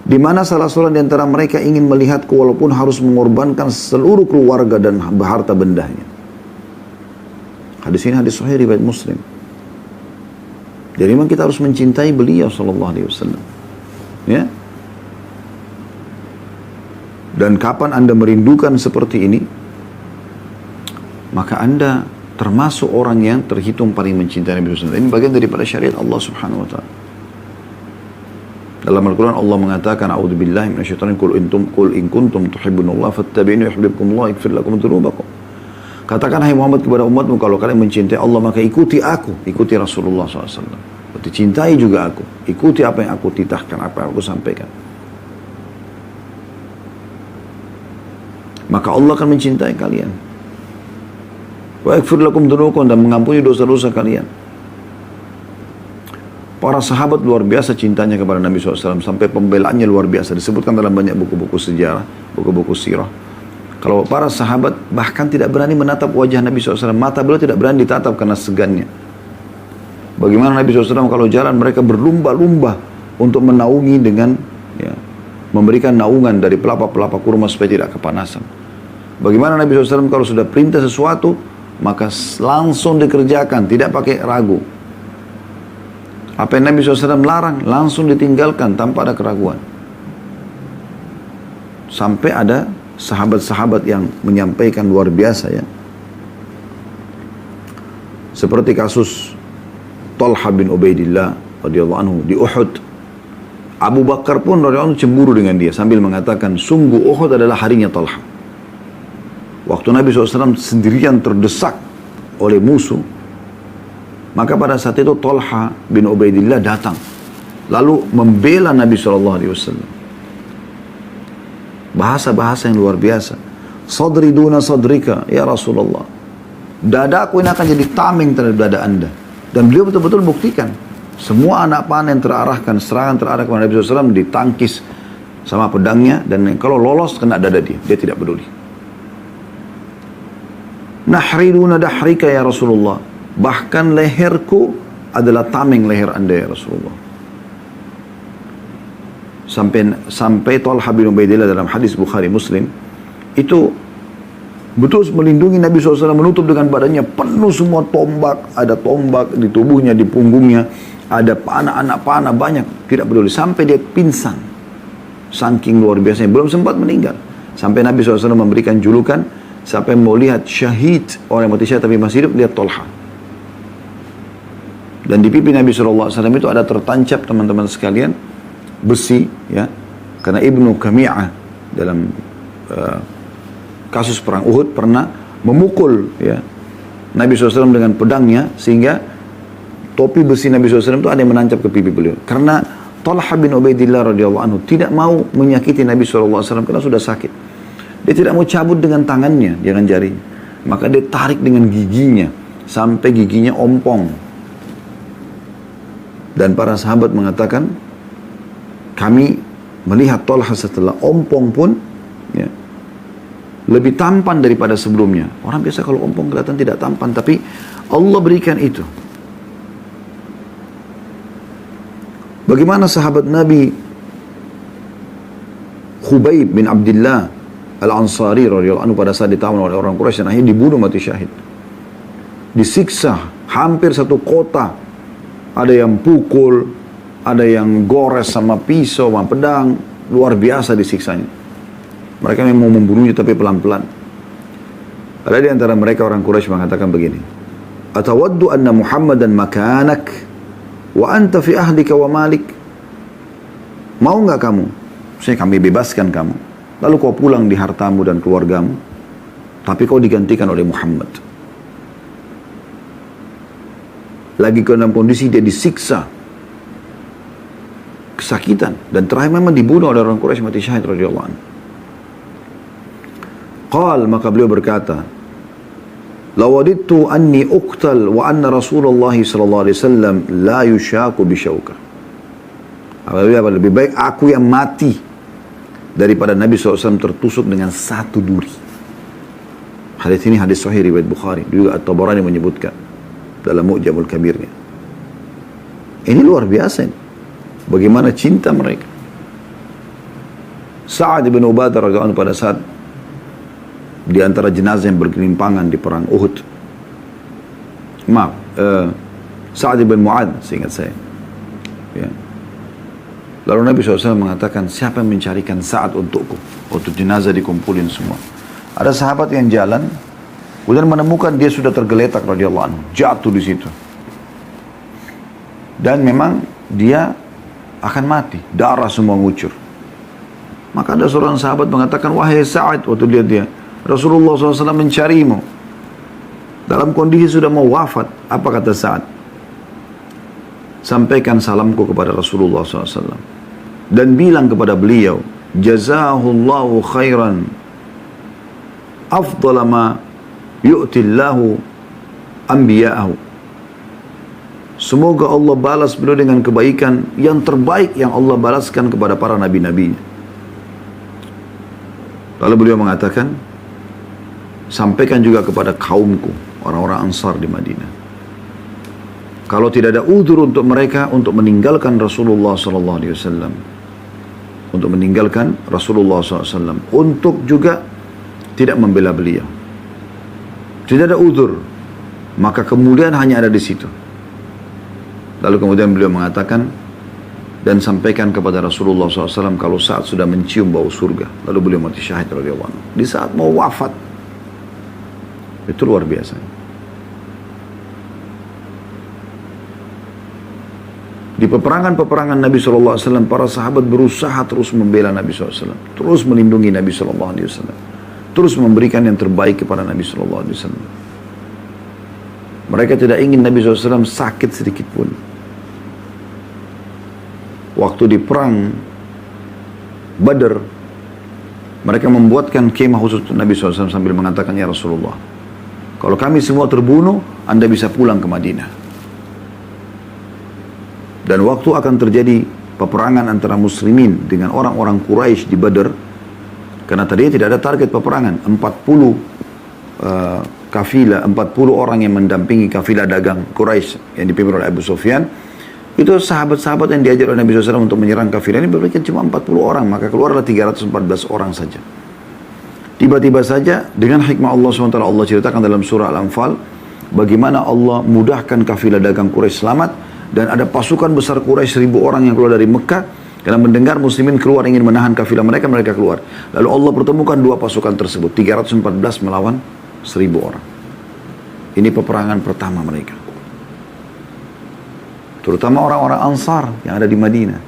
Di mana salah seorang di antara mereka ingin melihatku walaupun harus mengorbankan seluruh keluarga dan harta bendanya. Hadis ini hadis sahih riwayat Muslim. Jadi memang kita harus mencintai beliau sallallahu alaihi wasallam. Ya. Dan kapan Anda merindukan seperti ini, maka Anda termasuk orang yang terhitung paling mencintai Nabi SAW. Ini bagian daripada syariat Allah Subhanahu wa Ta'ala. Dalam Al-Quran Allah mengatakan, A'udzubillahi minasyaitonir rajim, qul in kuntum tuhibbunallah fattabi'uni yuhibbukumullah yaghfir lakum dzunubakum. Katakan hai Muhammad kepada umatmu, kalau kalian mencintai Allah maka ikuti aku, ikuti Rasulullah SAW. Berarti cintai juga aku, ikuti apa yang aku titahkan, apa yang aku sampaikan. Maka Allah akan mencintai kalian. Wa yaghfir lakum dzunubakum, dan mengampuni dosa-dosa kalian. Para sahabat luar biasa cintanya kepada Nabi SAW, sampai pembelaannya luar biasa. Disebutkan dalam banyak buku-buku sejarah, buku-buku sirah. Kalau para sahabat bahkan tidak berani menatap wajah Nabi SAW. Mata beliau tidak berani ditatap karena segannya. Bagaimana Nabi SAW kalau jalan, mereka berlumba-lumba untuk menaungi dengan memberikan naungan dari pelapa-pelapa kurma supaya tidak kepanasan. Bagaimana Nabi SAW kalau sudah perintah sesuatu, maka langsung dikerjakan, tidak pakai ragu. Apa yang Nabi SAW larang, langsung ditinggalkan tanpa ada keraguan. Sampai ada sahabat-sahabat yang menyampaikan luar biasa ya. Seperti kasus Talha bin Ubaidillah radhiyallahu anhu di Uhud. Abu Bakar pun radhiyallahu anhu cemburu dengan dia sambil mengatakan, sungguh Uhud adalah harinya Talha. Waktu Nabi SAW sendirian terdesak oleh musuh, maka pada saat itu Talha bin Ubaidillah datang, lalu membela Nabi SAW. Bahasa-bahasa yang luar biasa. Sadri duna sadrika, ya Rasulullah. Dadaku ini akan jadi tameng terhadap dada anda. Dan beliau betul-betul buktikan. Semua anak panah yang terarahkan, serangan terarah kepada Nabi SAW ditangkis sama pedangnya. Dan kalau lolos kena dada dia, dia tidak peduli. Nahri duna dahrika, ya Rasulullah. Bahkan leherku adalah tameng leher anda, ya Rasulullah. Sampai Talha bin Ubaidillah dalam hadis Bukhari Muslim itu betul melindungi Nabi SAW, menutup dengan badannya penuh semua tombak, ada tombak di tubuhnya, di punggungnya, ada anak-anak panah banyak, tidak peduli, sampai dia pingsan saking luar biasanya, belum sempat meninggal, sampai Nabi SAW memberikan julukan, sampai mau lihat syahid, orang yang mati syahid tapi masih hidup, lihat Talha. Dan di pipi Nabi SAW itu ada tertancap, teman-teman sekalian, besi, ya, karena Ibnu Kami'ah dalam kasus perang Uhud pernah memukul, ya, Nabi SAW dengan pedangnya, sehingga topi besi Nabi SAW itu ada yang menancap ke pipi beliau. Karena Talha bin Ubaidillah radhiyallahu anhu tidak mau menyakiti Nabi SAW karena sudah sakit. Dia tidak mau cabut dengan tangannya, dengan jarinya. Maka dia tarik dengan giginya sampai giginya ompong. Dan para sahabat mengatakan, kami melihat Talha setelah ompong pun, ya, lebih tampan daripada sebelumnya. Orang biasa kalau ompong kelihatan tidak tampan, tapi Allah berikan itu. Bagaimana sahabat Nabi Khubayb bin Abdullah Al-Ansari radhiyallahu anhu pada saat ditawan oleh orang Quraisy dan akhirnya dibunuh mati syahid. Disiksa hampir satu kota. Ada yang pukul, ada yang gores sama pisau, sama pedang, luar biasa disiksanya. Mereka memang mau membunuhnya tapi pelan-pelan. Ada di antara mereka orang Quraisy mengatakan begini, Atawaddu anna Muhammadan makanak wa anta fi ahlika wa malik. Mau enggak kamu? Maksudnya kami bebaskan kamu. Lalu kau pulang di hartamu dan keluargamu, tapi kau digantikan oleh Muhammad. Lagi dalam kondisi dia disiksa, kesakitan, dan terakhir memang dibunuh oleh orang Quraisy mati syahid radhiyallahu anhu. Qal, maka beliau berkata, lawadittu anni uqtal wa anna Rasulullah sallallahu alaihi wasallam la yushaku bisyauka. Lebih baik aku yang mati daripada Nabi SAW tertusuk dengan satu duri. Hadis ini hadis sahih riwayat Bukhari, juga At-Tabarani menyebutkan dalam Mu'jamul Kabirnya. Ini luar biasa ini. Bagaimana cinta mereka. Sa'ad bin Ubadah radhiyallahu anhu pada saat di antara jenazah yang bergelimpangan di perang Uhud. Sa'ad bin Mu'ad, seingat saya. Ya. Lalu Nabi SAW mengatakan, siapa yang mencarikan Sa'ad untukku? Waktu jenazah dikumpulin semua. Ada sahabat yang jalan, kemudian menemukan dia sudah tergeletak radhiyallahu anhu, jatuh di situ. Dan memang dia akan mati, darah semua ngucur. Maka ada seorang sahabat mengatakan, wahai Sa'ad, waktu lihat dia, Rasulullah SAW mencarimu. Dalam kondisi sudah mau wafat, apa kata Sa'ad? Sampaikan salamku kepada Rasulullah SAW. Dan bilang kepada beliau, jazahullahu khairan, afdala ma yu'tillahu anbiya'ahu. Semoga Allah balas beliau dengan kebaikan yang terbaik yang Allah balaskan kepada para nabi-nabinya. Lalu beliau mengatakan, sampaikan juga kepada kaumku, orang-orang Ansar di Madinah. Kalau tidak ada udzur untuk mereka untuk meninggalkan Rasulullah SAW, untuk meninggalkan Rasulullah SAW, untuk juga tidak membela beliau, tidak ada udzur, maka kemudian hanya ada di situ. Lalu kemudian beliau mengatakan, dan sampaikan kepada Rasulullah SAW kalau saat sudah mencium bau surga. Lalu beliau mati syahid radhiyallahu anhu. Di saat mau wafat. Itu luar biasa. Di peperangan-peperangan Nabi SAW, para sahabat berusaha terus membela Nabi SAW, terus melindungi Nabi SAW, terus memberikan yang terbaik kepada Nabi SAW. Mereka tidak ingin Nabi SAW sakit sedikit pun. Waktu di perang Badr, mereka membuatkan kemah khusus untuk Nabi SAW sambil mengatakan, ya Rasulullah, kalau kami semua terbunuh, Anda bisa pulang ke Madinah. Dan waktu akan terjadi peperangan antara muslimin dengan orang-orang Quraisy di Badr, karena tadinya tidak ada target peperangan, 40 kafilah, 40 orang yang mendampingi kafilah dagang Quraisy yang dipimpin oleh Abu Sufyan. Itu sahabat-sahabat yang diajar oleh Nabi SAW untuk menyerang kafilah ini berarti cuma 40 orang, maka keluarlah 314 orang saja. Tiba-tiba saja dengan hikmah Allah SWT, Allah ceritakan dalam surah Al-Anfal bagaimana Allah mudahkan kafilah dagang Quraisy selamat. Dan ada pasukan besar Quraisy 1000 orang yang keluar dari Mekah. Karena mendengar muslimin keluar ingin menahan kafilah mereka, mereka keluar. Lalu Allah pertemukan dua pasukan tersebut, 314 melawan 1000 orang. Ini peperangan pertama mereka. Terutama orang-orang Ansar yang ada di Madinah.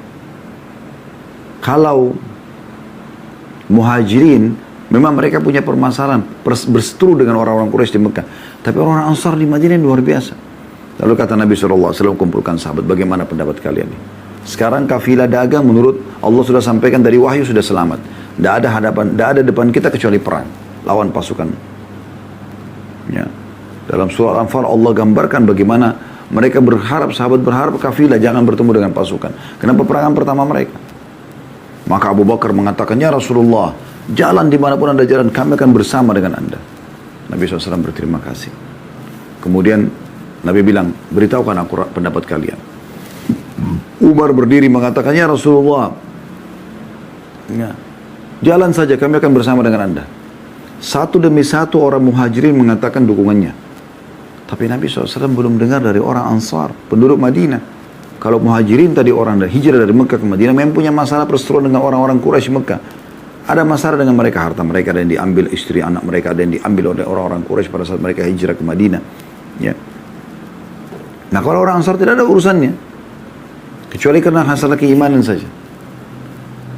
Kalau Muhajirin, memang mereka punya permasalahan, berseteru dengan orang-orang Quraisy di Mekah. Tapi orang-orang Ansar di Madinah luar biasa. Lalu kata Nabi SAW, kumpulkan sahabat, bagaimana pendapat kalian ini? Sekarang kafilah dagang menurut Allah sudah sampaikan dari wahyu sudah selamat. Tidak ada depan kita kecuali perang. Lawan pasukan. Ya. Dalam surah Al-Anfal Allah gambarkan bagaimana mereka berharap, sahabat berharap kafilah jangan bertemu dengan pasukan. Kenapa peperangan pertama mereka? Maka Abu Bakar mengatakan, ya Rasulullah, jalan dimanapun Anda jalan, kami akan bersama dengan Anda. Nabi SAW berterima kasih. Kemudian Nabi bilang, beritahukan aku pendapat kalian. Umar berdiri mengatakan, ya Rasulullah, ya, jalan saja kami akan bersama dengan Anda. Satu demi satu orang Muhajirin mengatakan dukungannya. Tapi Nabi SAW belum dengar dari orang Ansar, penduduk Madinah. Kalau Muhajirin tadi orang hijrah dari Mekah ke Madinah, memang punya masalah perseteruan dengan orang-orang Quraisy Mekah. Ada masalah dengan mereka, harta mereka ada yang diambil, istri anak mereka ada yang diambil oleh orang-orang Quraisy pada saat mereka hijrah ke Madinah. Ya. Nah kalau orang Ansar tidak ada urusannya, kecuali karena masalah keimanan saja.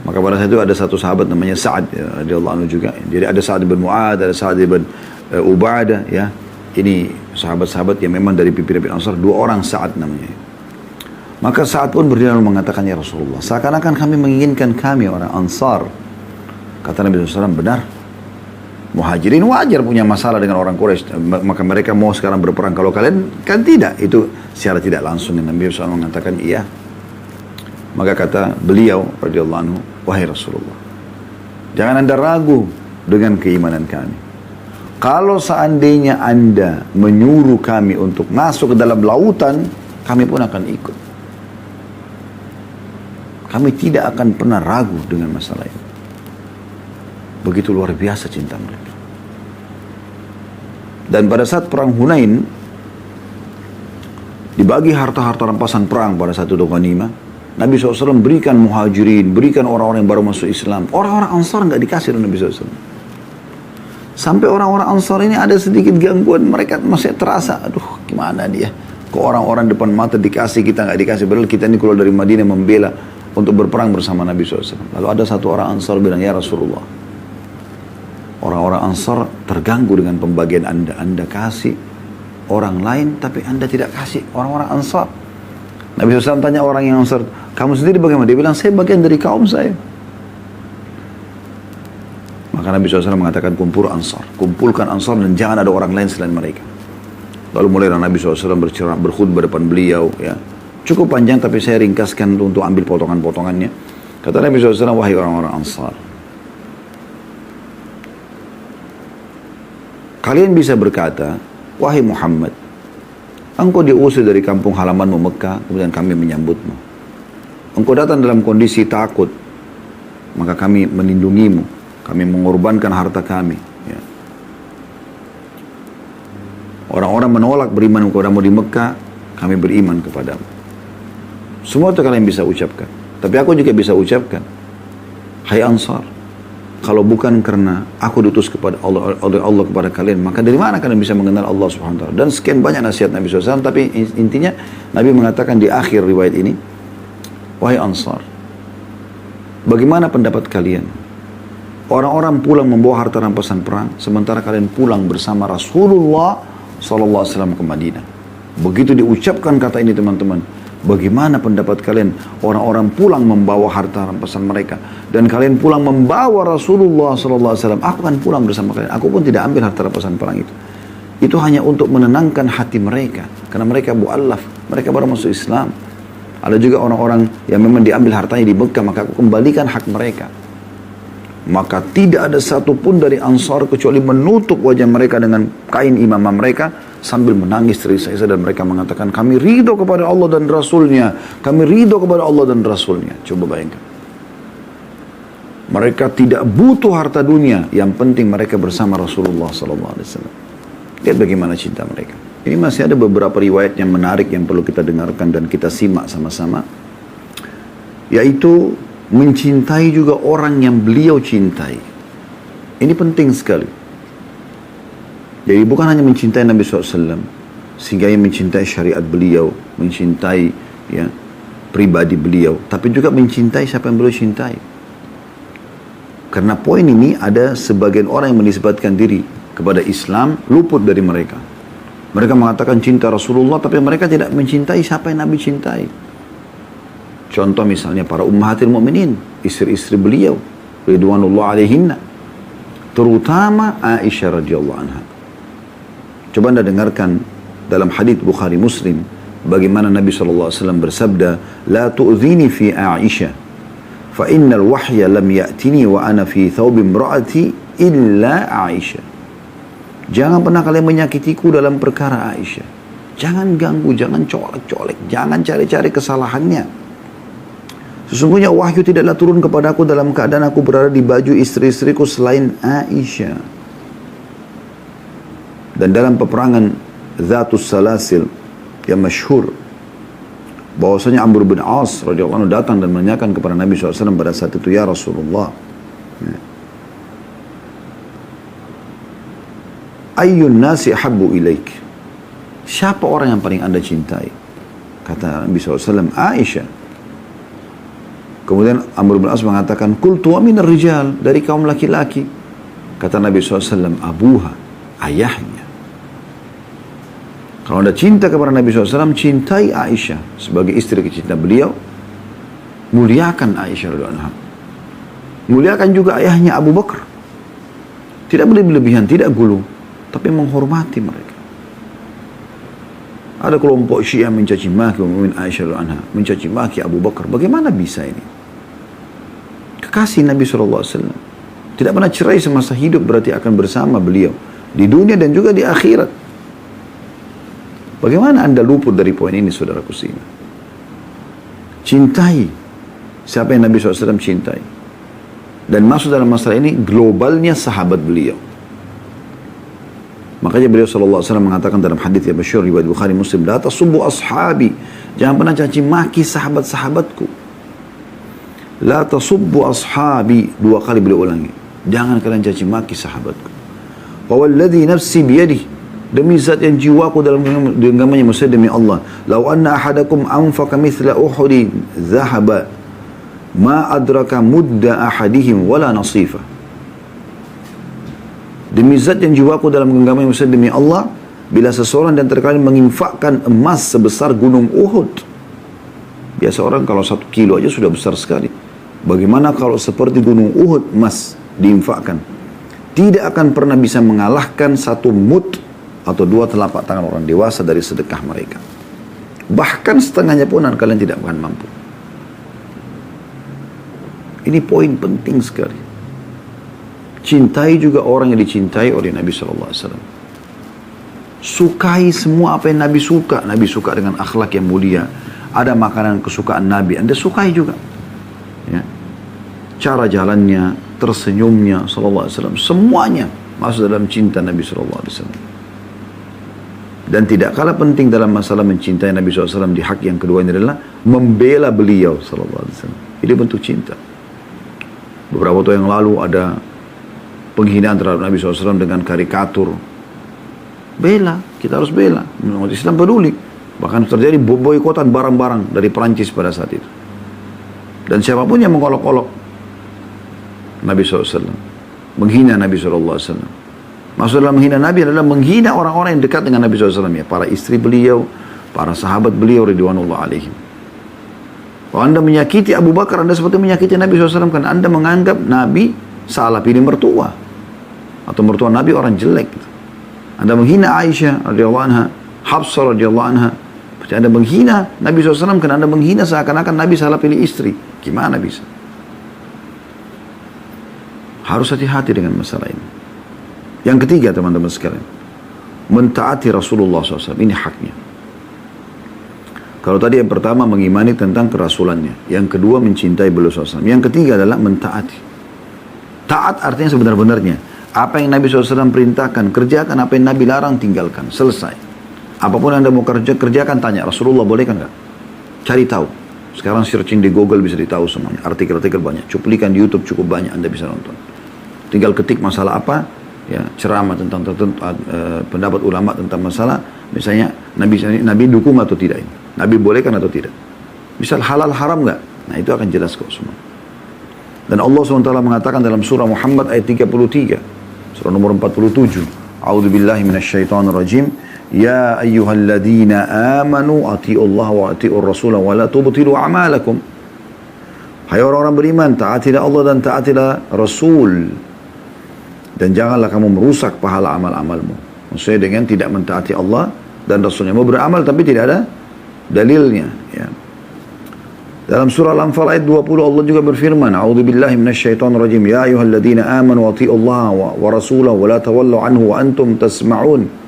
Maka pada saat itu ada satu sahabat namanya Sa'ad radhiyallahu anhu juga. Jadi ada Sa'ad bin Mu'ad, ada Sa'ad bin Ubadah, ya. Ini sahabat-sahabat yang memang dari pimpinan Ansar, dua orang Sa'ad namanya. Maka Sa'ad pun berdiri lalu mengatakan, ya Rasulullah, seakan-akan kami menginginkan kami orang Ansar. Kata Nabi SAW, benar. Muhajirin wajar punya masalah dengan orang Quraisy, maka mereka mau sekarang berperang. Kalau kalian kan tidak, itu secara tidak langsung Nabi SAW mengatakan iya. Maka kata beliau radhiyallahu anhu, wahai Rasulullah, jangan Anda ragu dengan keimanan kami. Kalau seandainya Anda menyuruh kami untuk masuk ke dalam lautan, kami pun akan ikut. Kami tidak akan pernah ragu dengan masalah ini. Begitu luar biasa cinta mereka. Dan pada saat perang Hunain, dibagi harta-harta rampasan perang pada satu ghanimah, Nabi SAW berikan muhajirin, berikan orang-orang yang baru masuk Islam. Orang-orang Ansar nggak dikasih oleh Nabi SAW. Sampai orang-orang Ansar ini ada sedikit gangguan, mereka masih terasa, aduh gimana dia. Kok orang-orang depan mata dikasih, kita nggak dikasih. Padahal kita ini keluar dari Madinah membela untuk berperang bersama Nabi SAW. Lalu ada satu orang Ansar bilang, ya Rasulullah, orang-orang Ansar terganggu dengan pembagian Anda. Anda kasih orang lain, tapi Anda tidak kasih orang-orang Ansar. Nabi SAW tanya orang yang Ansar, kamu sendiri bagaimana? Dia bilang, saya bagian dari kaum saya. Maka Nabi SAW mengatakan, kumpulkan Ansar dan jangan ada orang lain selain mereka. Lalu mulai Nabi SAW berkhutbah depan beliau. Ya. Cukup panjang, tapi saya ringkaskan untuk ambil potongan-potongannya. Kata Nabi SAW, wahai orang-orang Ansar, kalian bisa berkata, wahai Muhammad, engkau diusir dari kampung halamanmu Mekah, kemudian kami menyambutmu. Engkau datang dalam kondisi takut, maka kami melindungimu. Kami mengorbankan harta kami. Ya. Orang-orang menolak beriman kepadamu di Mekah, kami beriman kepadamu. Semua itu kalian bisa ucapkan. Tapi aku juga bisa ucapkan, hai Ansar, kalau bukan karena aku diutus kepada Allah kepada kalian, maka dari mana kalian bisa mengenal Allah Subhanahu wa taala? Dan sekian banyak nasihat Nabi SAW, tapi intinya Nabi mengatakan di akhir riwayat ini, wahai Ansar, bagaimana pendapat kalian? Orang-orang pulang membawa harta rampasan perang, sementara kalian pulang bersama Rasulullah SAW ke Madinah. Begitu diucapkan kata ini teman-teman, bagaimana pendapat kalian? Orang-orang pulang membawa harta rampasan mereka, dan kalian pulang membawa Rasulullah SAW. Aku akan pulang bersama kalian. Aku pun tidak ambil harta rampasan perang itu. Itu hanya untuk menenangkan hati mereka, karena mereka mu'allaf, mereka baru masuk Islam. Ada juga orang-orang yang memang diambil hartanya di Mekah, maka aku kembalikan hak mereka. Maka tidak ada satupun dari Ansar kecuali menutup wajah mereka dengan kain imamah mereka sambil menangis terisak-isak, dan mereka mengatakan, kami ridho kepada Allah dan Rasulnya, kami ridho kepada Allah dan Rasulnya. Coba bayangkan, mereka tidak butuh harta dunia, yang penting mereka bersama Rasulullah SAW. Lihat bagaimana cinta mereka. Ini masih ada beberapa riwayat yang menarik yang perlu kita dengarkan dan kita simak sama-sama, yaitu mencintai juga orang yang beliau cintai. Ini penting sekali. Jadi bukan hanya mencintai Nabi SAW, sehingga ia mencintai syariat beliau, mencintai ya pribadi beliau, tapi juga mencintai siapa yang beliau cintai. Karena poin ini ada sebagian orang yang menisbatkan diri kepada Islam luput dari mereka. Mereka mengatakan cinta Rasulullah, tapi mereka tidak mencintai siapa yang Nabi cintai. Contoh misalnya para ummahatil mu'minin, istri-istri beliau, ridwanullah alaihinna, terutama Aisyah radhiyallahu anha. Coba Anda dengarkan dalam hadits Bukhari Muslim, bagaimana Nabi SAW bersabda, la tu'zini fi Aisyah, fa innal wahya lam ya'tini wa ana fi thawbi imra'ati illa Aisyah. Jangan pernah kalian menyakitiku dalam perkara Aisyah. Jangan ganggu, jangan colek-colek, jangan cari-cari kesalahannya. Sesungguhnya wahyu tidaklah turun kepadaku dalam keadaan aku berada di baju istri-istriku selain Aisyah. Dan dalam peperangan Zatus Salasil yang masyhur, bahwasanya Amr bin As radhiyallahu anhu datang dan menanyakan kepada Nabi SAW pada saat itu, ya Rasulullah, ayyun nasi habbu ilaik, siapa orang yang paling anda cintai? Kata Nabi SAW, Aisyah. Kemudian Amr bin As mengatakan, qultu wa minar rijal, dari kaum laki-laki. Kata Nabi SAW, abuha, ayahnya. Kalau anda cinta kepada Nabi SAW, cintai Aisyah sebagai istri kecinta beliau, muliakan Aisyah radhiyallahu anha. Muliakan juga ayahnya Abu Bakar. Tidak boleh berlebihan, tidak gulu, tapi menghormati mereka. Ada kelompok Syiah mencaci maki Ummu Aisyah radhiyallahu anha, mencaci maki Abu Bakar. Bagaimana bisa ini? Kekasih Nabi SAW, tidak pernah cerai semasa hidup, berarti akan bersama beliau di dunia dan juga di akhirat. Bagaimana anda luput dari poin ini, saudaraku sini? Cintai siapa yang Nabi SAW cintai. Dan masuk dalam masalah ini globalnya sahabat beliau. Makanya beliau SAW mengatakan dalam hadits yang masyhur riwayat Bukhari Muslim, la tasubbu ashabi, jangan pernah caci maki sahabat-sahabatku. La tasubbu ashabi, 2 kali beliau ulangi. Jangan kalian caci maki sahabatku. Wawalladhi nafsi biyadih, demi zat yang jiwaku dalam genggamannya, maksudnya demi Allah. Lau anna ahadakum anfaqa mithla uhudi zahaba ma adraka mudda ahadihim wala nasifa. Demi zat yang jiwaku dalam genggamannya, maksudnya demi Allah, bila seseorang dan terkadang menginfakkan emas sebesar gunung Uhud. Biasa orang kalau 1 kilo aja sudah besar sekali. Bagaimana kalau seperti gunung Uhud emas diinfakkan? Tidak akan pernah bisa mengalahkan 1 mud atau 2 telapak tangan orang dewasa dari sedekah mereka. Bahkan setengahnya pun kalian tidak akan mampu. Ini poin penting sekali. Cintai juga orang yang dicintai oleh Nabi SAW. Sukai semua apa yang Nabi suka. Nabi suka dengan akhlak yang mulia. Ada makanan kesukaan Nabi, Anda sukai juga. Ya. Cara jalannya, tersenyumnya SAW, semuanya masuk dalam cinta Nabi SAW. Dan tidak kalah penting dalam masalah mencintai Nabi SAW di hak yang kedua ini adalah membela beliau SAW. Ini bentuk cinta. Beberapa waktu yang lalu ada penghinaan terhadap Nabi SAW dengan karikatur. Bela, kita harus bela. Umat Islam peduli. Bahkan terjadi boikotan barang-barang dari Perancis pada saat itu. Dan siapapun yang mengolok-olok Nabi SAW, menghina Nabi SAW. Maksud dalam menghina Nabi adalah menghina orang-orang yang dekat dengan Nabi SAW. Ya, para istri beliau, para sahabat beliau, ridwanullah alaihim. Kalau Anda menyakiti Abu Bakar, Anda seperti menyakiti Nabi SAW. Karena Anda menganggap Nabi salah pilih mertua. Atau mertua Nabi orang jelek. Anda menghina Aisyah radhiyallahu anha, Hafsah radhiyallahu anha. Anda menghina Nabi SAW karena Anda menghina seakan-akan Nabi salah pilih istri. Gimana bisa? Harus hati-hati dengan masalah ini. Yang ketiga teman-teman sekalian, mentaati Rasulullah SAW. Ini haknya. Kalau tadi yang pertama mengimani tentang kerasulannya. Yang kedua mencintai beliau SAW. Yang ketiga adalah mentaati. Taat artinya sebenar-benarnya. Apa yang Nabi SAW perintahkan, kerjakan. Apa yang Nabi larang, tinggalkan. Selesai. Apapun Anda mau kerjakan, tanya Rasulullah boleh kan enggak? Cari tahu. Sekarang searching di Google bisa ditahu semuanya. Artikel-artikel banyak. Cuplikan di YouTube cukup banyak Anda bisa nonton. Tinggal ketik masalah apa, ya ceramah tentang pendapat ulama tentang masalah. Misalnya Nabi dukung atau tidak ini. Nabi bolehkan atau tidak. Misal halal haram enggak? Nah itu akan jelas kok semua. Dan Allah SWT mengatakan dalam surah Muhammad ayat 33. Surah nomor 47. A'udzubillahi minasyaitonirrajim. Ya ayyuhalladzina amanu ati'ullah wa ati'ur rasulah wa la tubtilu a'malakum. Hai orang-orang beriman, taatilah Allah dan taatilah Rasul. Dan janganlah kamu merusak pahala amal-amalmu. Maksudnya dengan tidak mentaati Allah dan Rasulnya. Mau beramal tapi tidak ada dalilnya. Ya. Dalam surah Al-Anfal ayat 20 Allah juga berfirman, A'udzubillahi minasyaitonirrajim. Ya ayyuhalladzina amanu ati'ullah wa rasulah wa la tawallu anhu wa antum tasma'un.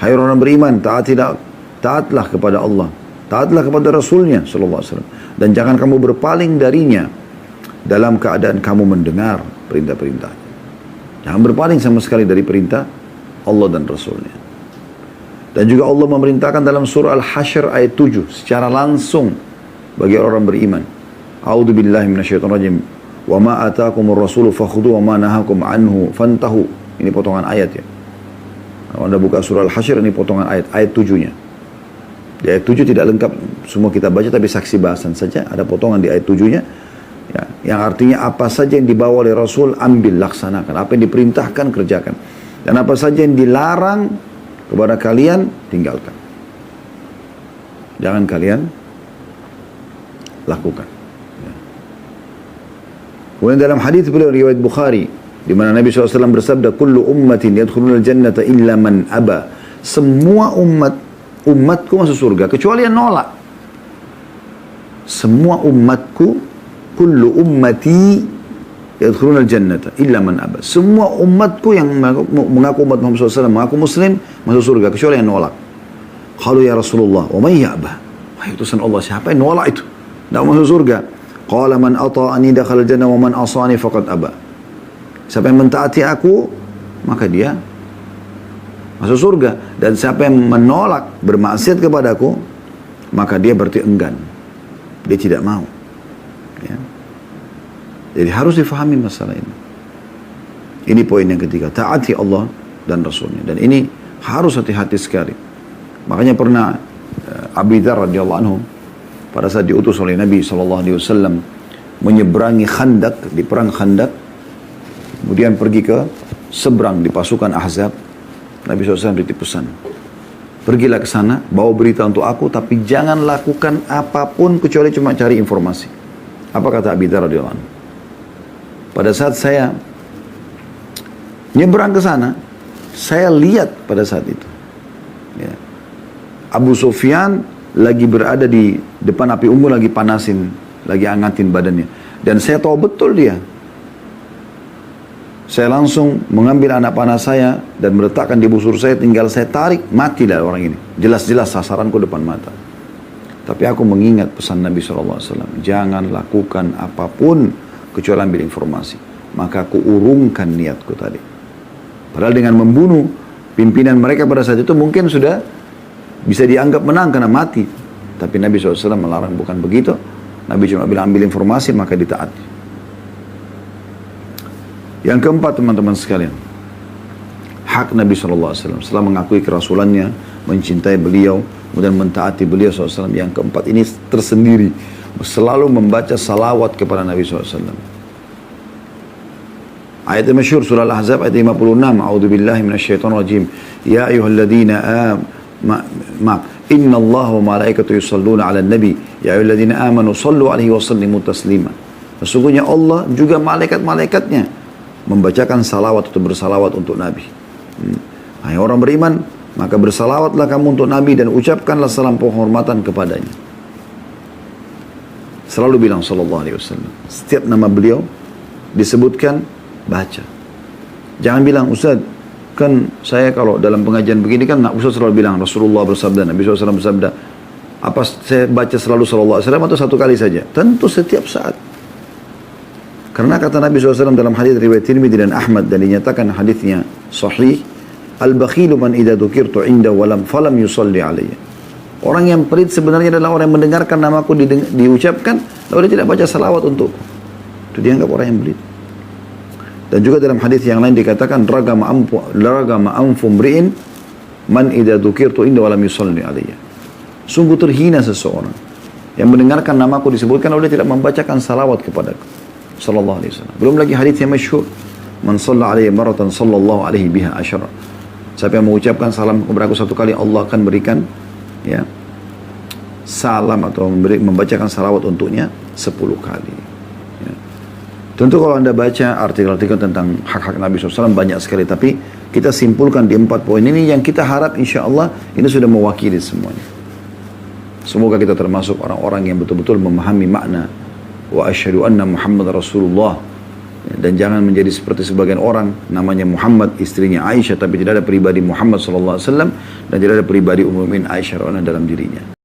Hai orang beriman, taatlah kepada Allah, taatlah kepada Rasulnya sallallahu alaihi wasallam, dan jangan kamu berpaling darinya dalam keadaan kamu mendengar perintah-perintahnya. Jangan berpaling sama sekali dari perintah Allah dan Rasulnya. Dan juga Allah memerintahkan dalam surah Al-Hasyr ayat 7 secara langsung bagi orang beriman. A'udzubillahi minasyaitonirrajim. Wa ma ataakumur rasulu fakhudhu wa ma nahakum anhu fantahu. Ini potongan ayat ya. Kalau Anda buka surah Al-Hasyr, ini potongan ayat 7-nya. Di ayat 7 tidak lengkap semua kita baca, tapi saksi bahasan saja. Ada potongan di ayat 7-nya. Ya, yang artinya apa saja yang dibawa oleh Rasul, ambil, laksanakan. Apa yang diperintahkan, kerjakan. Dan apa saja yang dilarang kepada kalian, tinggalkan. Jangan kalian lakukan. Ya. Kemudian dalam hadis beliau riwayat Bukhari, di mana Nabi SAW bersabda, kullu ummatin yadkhuluna al-jannata illa man aba. Semua umatku masuk surga kecuali yang nolak. Semua umatku, kullu ummati yadkhuluna al-jannata illa man aba. Semua umatku yang mengaku umat Muhammad SAW, mengaku muslim, masuk surga kecuali yang nolak. Qalu ya Rasulullah, wa man ya'ba? Wahai utusan Allah, siapa yang nolak itu? Tidak masuk surga. Qala man ata'ani dakhala al-jannah wa man asani faqad aba. Siapa yang mentaati aku, maka dia masuk surga. Dan siapa yang menolak, bermaksiat kepadaku, maka dia berarti enggan. Dia tidak mau. Ya. Jadi harus difahami masalah ini. Ini poin yang ketiga, taati Allah dan Rasulnya. Dan ini harus hati-hati sekali. Makanya pernah Abi Dzar radhiyallahu anhu pada saat diutus oleh Nabi SAW menyeberangi Khandak, di perang Khandak, kemudian pergi ke seberang di pasukan Ahzab, Nabi SAW titip pesan, pergilah ke sana, bawa berita untuk aku, tapi jangan lakukan apapun kecuali cuma cari informasi. Apa kata Abi Dzar radhiyallahu anhu? Pada saat saya nyebrang ke sana, saya lihat pada saat itu, ya, Abu Sufyan lagi berada di depan api unggun, lagi panasin, lagi angatin badannya. Dan saya tahu betul dia. Saya langsung mengambil anak panah saya dan meletakkan di busur saya, tinggal saya tarik, matilah orang ini. Jelas-jelas sasaranku depan mata. Tapi aku mengingat pesan Nabi SAW, jangan lakukan apapun kecuali ambil informasi. Maka aku urungkan niatku tadi. Padahal dengan membunuh pimpinan mereka pada saat itu mungkin sudah bisa dianggap menang karena mati. Tapi Nabi SAW melarang, bukan begitu. Nabi cuma bilang ambil informasi, maka ditaati. Yang keempat, teman-teman sekalian, hak Nabi SAW setelah mengakui kerasulannya, mencintai beliau, kemudian mentaati beliau SAW. Yang keempat ini tersendiri, selalu membaca salawat kepada Nabi SAW. Ayat yang masyhur surah Al-Ahzab ayat 56, a'udzubillahi minasyaitonirrajim, ya ayyuhalladzina inna Allah wa malaikatu yusalluna 'alan nabi ya ayyuhalladzina amanu sallu 'alaihi wa sallimu taslima. Sesungguhnya Allah juga malaikat-malaikatnya membacakan salawat atau bersalawat untuk Nabi. Hai orang beriman, maka bersalawatlah kamu untuk Nabi dan ucapkanlah salam penghormatan kepadanya. Selalu bilang sallallahu alaihi wasallam. Setiap nama beliau disebutkan, baca. Jangan bilang, Ustaz, kan saya kalau dalam pengajian begini kan Ustaz selalu bilang Rasulullah bersabda, Nabi SAW bersabda. Apa saya baca selalu sallallahu alaihi wasallam atau satu kali saja? Tentu setiap saat. Karena kata Nabi SAW dalam hadis riwayat Tirmidzi dan Ahmad, dan dinyatakan hadisnya sahih, al-bakhilu man idza dzukirtu inda walam falam yusalli alayya. Orang yang pelit sebenarnya adalah orang yang mendengarkan namaku diucapkan lalu dia tidak baca salawat untukku. Itu dianggap orang yang pelit. Dan juga dalam hadis yang lain dikatakan ragama anfu mri'in man idza dzukirtu inda walam yusalli alayya. Sungguh terhina seseorang yang mendengarkan namaku disebutkan lalu dia tidak membacakan salawat kepadaku. Sallallahu alaihi wasallam. Belum lagi hadis yang masyhur, man shalla alaihi maratan sallallahu alaihi biha asyara. Siapa yang mengucapkan salam kepada aku satu kali, Allah akan berikan ya salam atau membacakan salawat untuknya 10 kali. Ya. Tentu kalau Anda baca artikel-artikel tentang hak-hak Nabi SAW banyak sekali, tapi kita simpulkan di 4 poin ini yang kita harap insya Allah ini sudah mewakili semuanya. Semoga kita termasuk orang-orang yang betul-betul memahami makna wa asyhadu anna Muhammad Rasulullah, dan jangan menjadi seperti sebagian orang namanya Muhammad, istrinya Aisyah, tapi tidak ada pribadi Muhammad SAW dan tidak ada pribadi Ummul Mukminin Aisyah dalam dirinya.